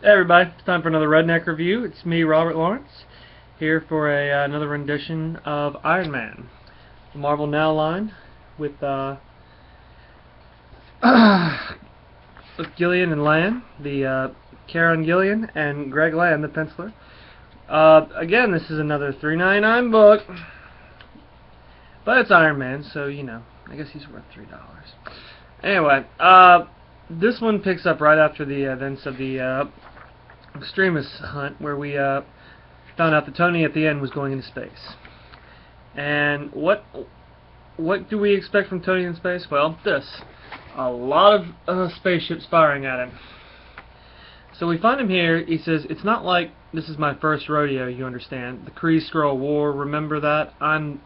Hey everybody, it's time for another Redneck review. It's me, Robert Lawrence, here for another rendition of Iron Man, the Marvel Now line with with Gillian and Land, the Karen Gillian and Greg Land, the penciler. Again, this is another $3.99 book, but it's Iron Man, so you know, I guess he's worth $3. Anyway, this one picks up right after the events of the extremist hunt, where we found out that Tony at the end was going into space. And what do we expect from Tony in space? Well, a lot of spaceships firing at him. So we find him here. He says, "It's not like this is my first rodeo, you understand. The Kree-Skrull War, remember that? I'm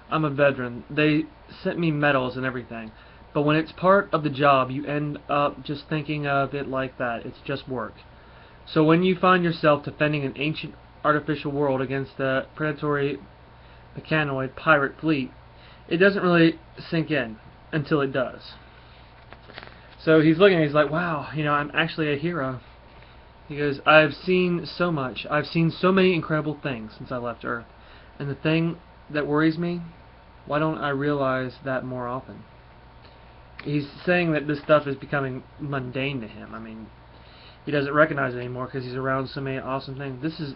a veteran. They sent me medals and everything. But when it's part of the job, you end up just thinking of it like that. It's just work. So when you find yourself defending an ancient artificial world against a predatory mechanoid pirate fleet, it doesn't really sink in until it does." So he's looking and he's like, wow, you know, I'm actually a hero. He goes, "I've seen so much. I've seen so many incredible things since I left Earth. And the thing that worries me, why don't I realize that more often?" He's saying that this stuff is becoming mundane to him. I mean, he doesn't recognize it anymore because he's around so many awesome things.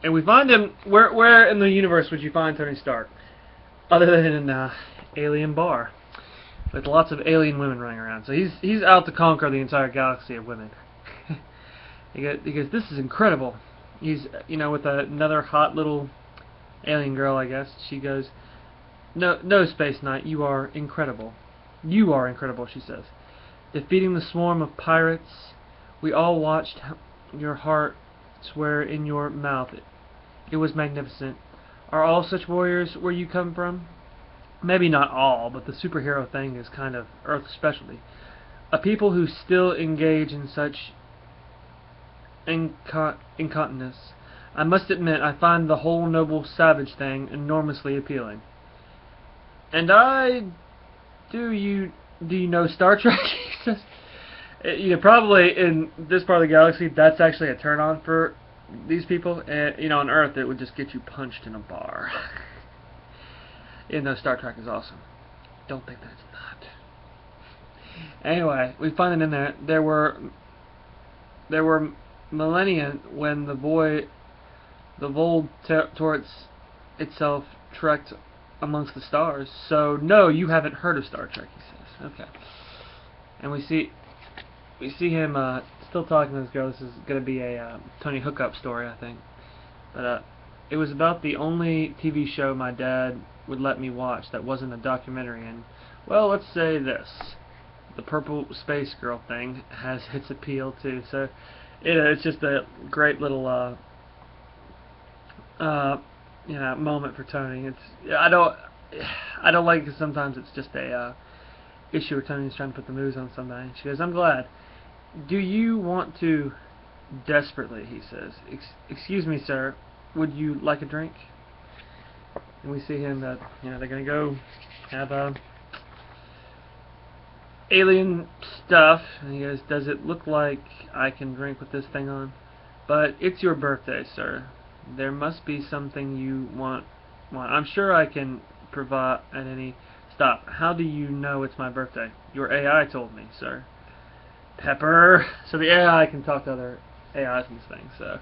And we find him. Where in the universe would you find Tony Stark, other than in an alien bar with lots of alien women running around? So he's out to conquer the entire galaxy of women. He goes, "This is incredible." He's, you know, with another hot little alien girl, I guess. She goes, "No, Space Knight, you are incredible. You are incredible," she says. "Defeating the swarm of pirates. We all watched your hearts were in your mouth. It was magnificent. Are all such warriors where you come from?" Maybe not all, but the superhero thing is kind of Earth's specialty. "A people who still engage in such incontinence. I must admit, I find the whole noble savage thing enormously appealing." And do you know Star Trek? He says. You know, probably in this part of the galaxy, that's actually a turn on for these people. And you know, on Earth, it would just get you punched in a bar. Even though Star Trek is awesome, don't think that it's not. Anyway, we find it in there. There were millennia when the Vold towards itself trekked amongst the stars. So no, you haven't heard of Star Trek, he says. Okay, and we see him still talking to this girl. This is going to be a Tony hookup story, I think. But it was about the only TV show my dad would let me watch that wasn't a documentary. And, well, let's say this. The purple space girl thing has its appeal, too. So, it's just a great little, you know, moment for Tony. I don't like it because sometimes it's just a issue where Tony's trying to put the moves on somebody. She goes, "I'm glad. Do you want to?" Desperately, he says. Excuse me, sir. Would you like a drink?" And we see him that, you know, they're gonna go have alien stuff. And he goes, "Does it look like I can drink with this thing on? But it's your birthday, sir. There must be something you want. I'm sure I can provide at any." "Stop. How do you know it's my birthday?" "Your AI told me, sir." Pepper. So the AI can talk to other AIs and things, so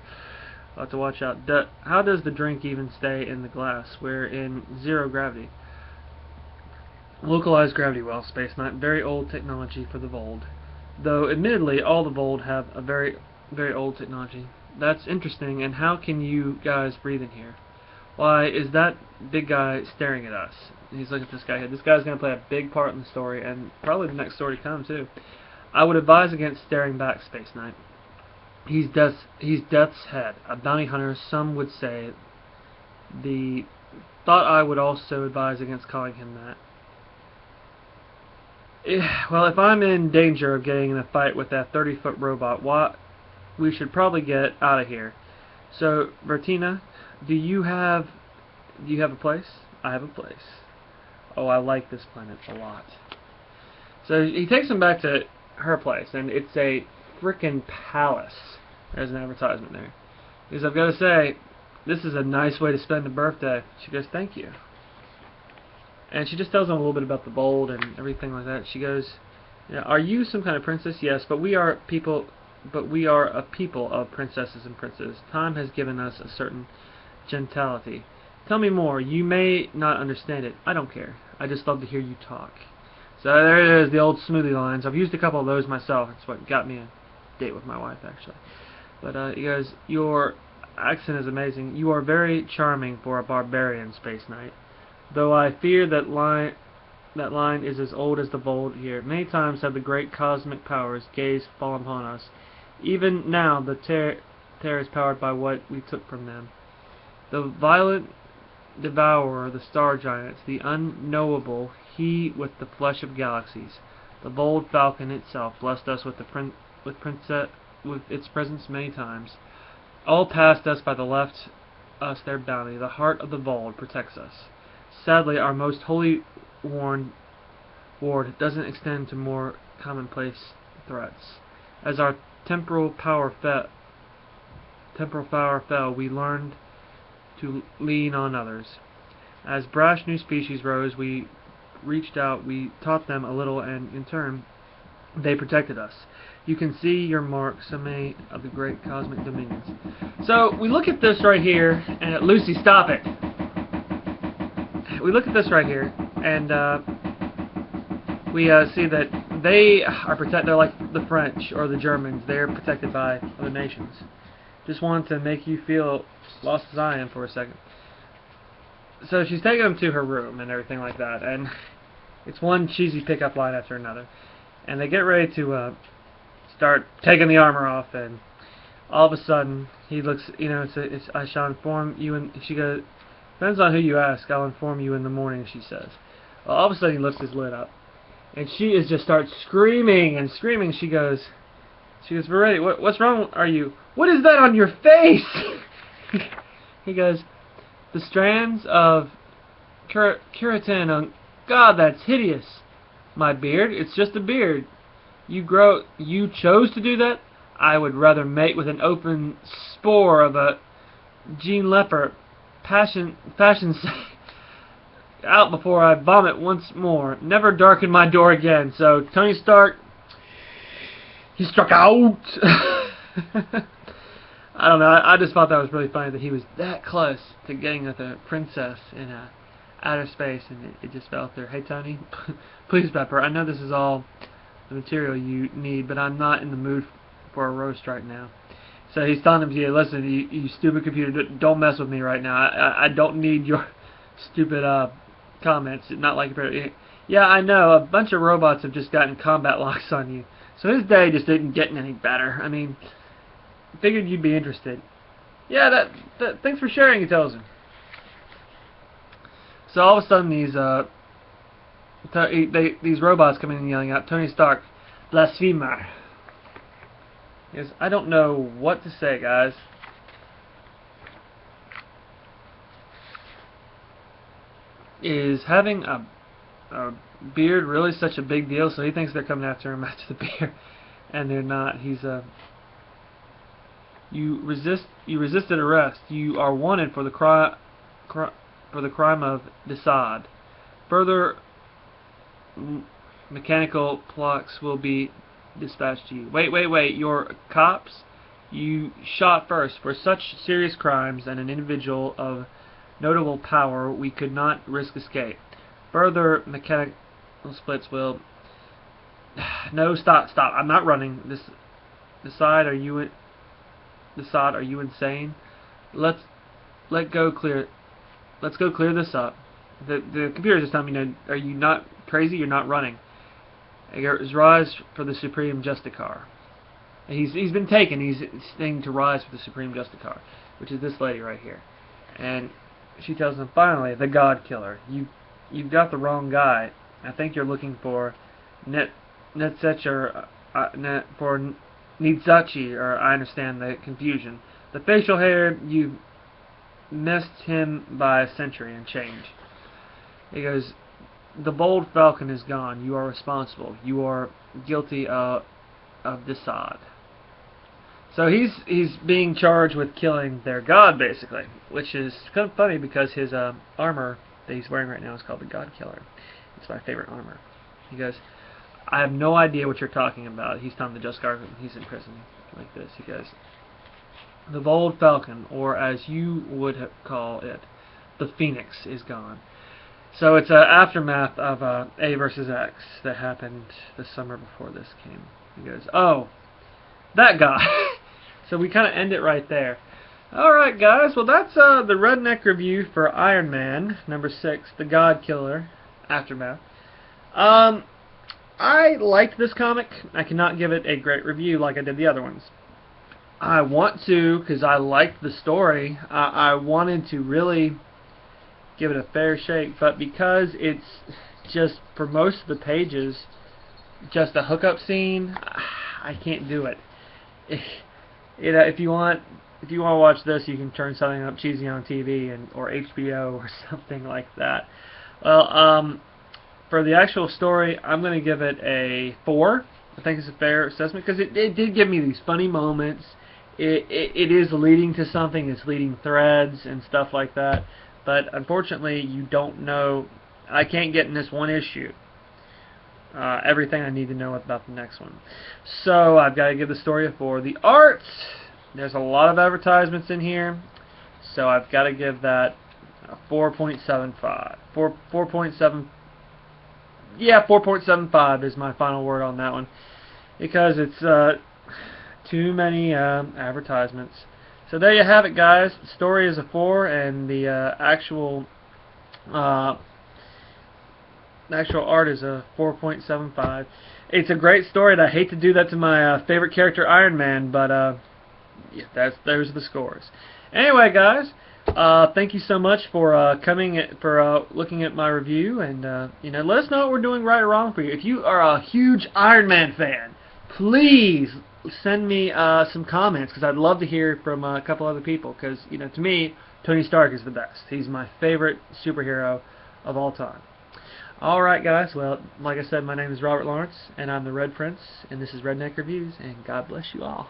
I'll have to watch out. How does the drink even stay in the glass? We're in zero gravity. Localized gravity well, Space Knight. Very old technology for the Vold. Though, admittedly, all the Vold have a very, very old technology. That's interesting, and how can you guys breathe in here? Why, is that big guy staring at us? And he's looking at this guy here. This guy's going to play a big part in the story, and probably the next story to come, too. "I would advise against staring back, Space Knight. He's Death's head, a bounty hunter, some would say. Thought I would also advise against calling him that. Well, if I'm in danger of getting in a fight with that 30-foot robot, we should probably get out of here. So, Bertina, do you have a place?" "I have a place. Oh, I like this planet a lot." So he takes him back to her place, and it's a frickin' palace. There's an advertisement there. Because I've got to say, this is a nice way to spend a birthday. She goes, thank you. And she just tells them a little bit about the bold and everything like that. She goes, yeah, are you some kind of princess? Yes, but we are people. But we are a people of princesses and princes. Time has given us a certain gentility. Tell me more. You may not understand it. I don't care. I just love to hear you talk. So there it is, the old smoothie lines. I've used a couple of those myself. It's what got me a date with my wife, actually. But he goes, your accent is amazing. You are very charming for a barbarian, Space Knight. Though I fear that line is as old as the bold here. Many times have the great cosmic powers gazed fallen upon us. Even now the terror is powered by what we took from them. The violent devourer, the star giants, the unknowable, he with the flesh of galaxies, the bold falcon itself blessed us with its presence many times. All past us by the left us their bounty. The heart of the bold protects us. Sadly, our most holy ward doesn't extend to more commonplace threats. As our temporal power fell, we learned to lean on others. As brash new species rose, we reached out, we taught them a little, and in turn, they protected us. You can see your mark, so many of the great cosmic dominions. So, we look at this right here, and Lucy, stop it! We look at this right here, and we see that they are protected. They're like the French or the Germans. They're protected by other nations. Just wanted to make you feel lost as I am for a second. So she's taking them to her room and everything like that, and it's one cheesy pickup line after another. And they get ready to start taking the armor off, and all of a sudden he looks. You know, I shall inform you. And she goes, depends on who you ask. I'll inform you in the morning. She says. Well, all of a sudden he lifts his lid up. And she is just starts screaming and screaming. She goes, Veretti, what's wrong? Are you? What is that on your face? He goes, the strands of keratin on. God, that's hideous. My beard, it's just a beard. You chose to do that? I would rather mate with an open spore of a Jean Leopard. Fashion out before I vomit once more. Never darken my door again. So Tony Stark, he struck out. I don't know. I just thought that was really funny that he was that close to getting with a princess in outer space, and it just fell through. Hey Tony, please Pepper. I know this is all the material you need, but I'm not in the mood for a roast right now. So he's telling him, yeah, listen, you stupid computer, don't mess with me right now. I don't need your stupid comments. Not like yeah, I know. A bunch of robots have just gotten combat locks on you. So his day just didn't get any better. I mean, figured you'd be interested. Yeah, thanks for sharing, he tells him. So all of a sudden these robots come in and yelling out, Tony Stark, blasphemer. Yes, I don't know what to say, guys. Is having a beard really such a big deal? So he thinks they're coming after him after the beard, and they're not. He's you resisted arrest. You are wanted for the crime of Desaad. Further mechanical clocks will be dispatched to you. Wait, you're cops? You shot first. For such serious crimes and an individual of notable power, we could not risk escape. Further mechanical splits will... No, stop. I'm not running. Desaad, are you insane? Let's go clear this up. The computer just telling me, no, are you not crazy? You're not running. It's rise for the Supreme Justicar. He's been taken. He's saying to rise for the Supreme Justicar, which is this lady right here. And she tells him, finally, the God Killer. You've got the wrong guy. I think you're looking for Netsetcher, for Nidzachi, or I understand the confusion. The facial hair, you've missed him by a century and change. He goes, the bold falcon is gone. You are responsible. You are guilty of Desaad. So he's being charged with killing their god, basically, which is kind of funny because his armor that he's wearing right now is called the God Killer. It's my favorite armor. He goes, I have no idea what you're talking about. He's telling the Just Guard he's in prison like this. He goes, the bold falcon, or as you would call it, the phoenix, is gone. So it's an aftermath of A versus X that happened the summer before this came. He goes, oh, that guy. So we kind of end it right there. Alright guys, well that's the Redneck review for Iron Man, number 6, The God Killer, Aftermath. I liked this comic. I cannot give it a great review like I did the other ones. I want to, because I liked the story. I wanted to really give it a fair shake, but because it's just, for most of the pages, just a hookup scene, I can't do it. If you want to watch this, you can turn something up cheesy on TV or HBO or something like that. Well, for the actual story, I'm going to give it a 4. I think it's a fair assessment because it did give me these funny moments. It is leading to something. It's leading threads and stuff like that. But unfortunately, you don't know. I can't get in this one issue everything I need to know about the next one. So I've got to give the story a 4. The art, there's a lot of advertisements in here, so I've got to give that a 4.75. 4.7. Yeah, 4.75 is my final word on that one because it's too many advertisements. So there you have it, guys. The story is a 4, and the actual art is a 4.75. It's a great story, and I hate to do that to my favorite character, Iron Man, but yeah, there's the scores. Anyway, guys, thank you so much for looking at my review, and let us know what we're doing right or wrong for you. If you are a huge Iron Man fan, please send me some comments, because I'd love to hear from a couple other people, because to me, Tony Stark is the best. He's my favorite superhero of all time. Alright guys, well, like I said, my name is Robert Lawrence, and I'm the Red Prince, and this is Redneck Reviews, and God bless you all.